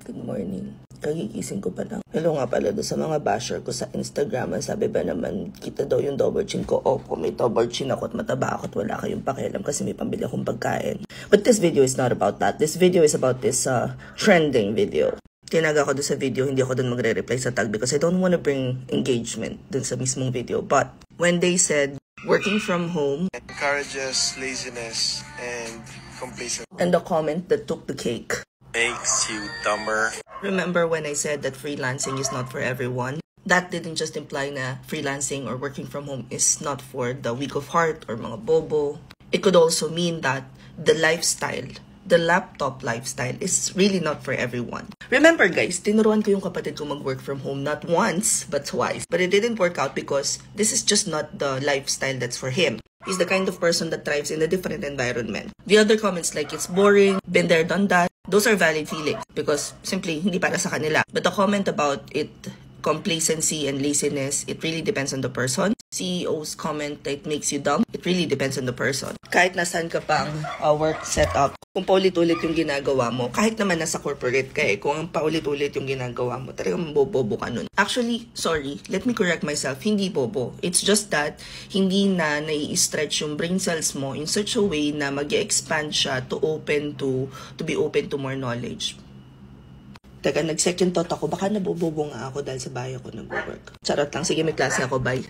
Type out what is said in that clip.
Good morning. Kagigising ko pa lang. Hello nga pala doon sa mga basher ko sa Instagram. Sabi ba naman, kita daw yung double chin ko. Opo, may double chin ako at mataba ako at wala kayong pakialam kasi may pambili akong pagkain. But this video is not about that. This video is about this trending video. Tinaga ako doon sa video, hindi ako doon magre-reply sa tag because I don't want to bring engagement doon sa mismong video. But when they said, working from home encourages laziness and complacence. And the comment that took the cake Makes you dumber. Remember when I said that freelancing is not for everyone? That didn't just imply na freelancing or working from home is not for the weak of heart or mga bobo. It could also mean that the lifestyle, the laptop lifestyle is really not for everyone. Remember guys, tinuruan ko yung kapatid ko mag-work from home not once, but twice. But it didn't work out because this is just not the lifestyle that's for him. He's the kind of person that thrives in a different environment. The other comments like it's boring, been there, done that, those are valid feelings because simply hindi para sa kanila. But the comment about it, complacency and laziness, it really depends on the person. CEO's comment that it makes you dumb, it really depends on the person. Kahit nasan ka pang work setup, kung paulit-ulit yung ginagawa mo, kahit naman nasa corporate ka kung paulit-ulit yung ginagawa mo, talagang bobo ka nun. Actually, sorry, let me correct myself, hindi bobo. It's just that hindi na nai-stretch yung brain cells mo in such a way na mag-expand siya to be open to more knowledge. Teka, nag-second thought ako, baka nabobobo nga ako dahil sa bahay ako nag-work. Charot lang, sige may klase ako, bye.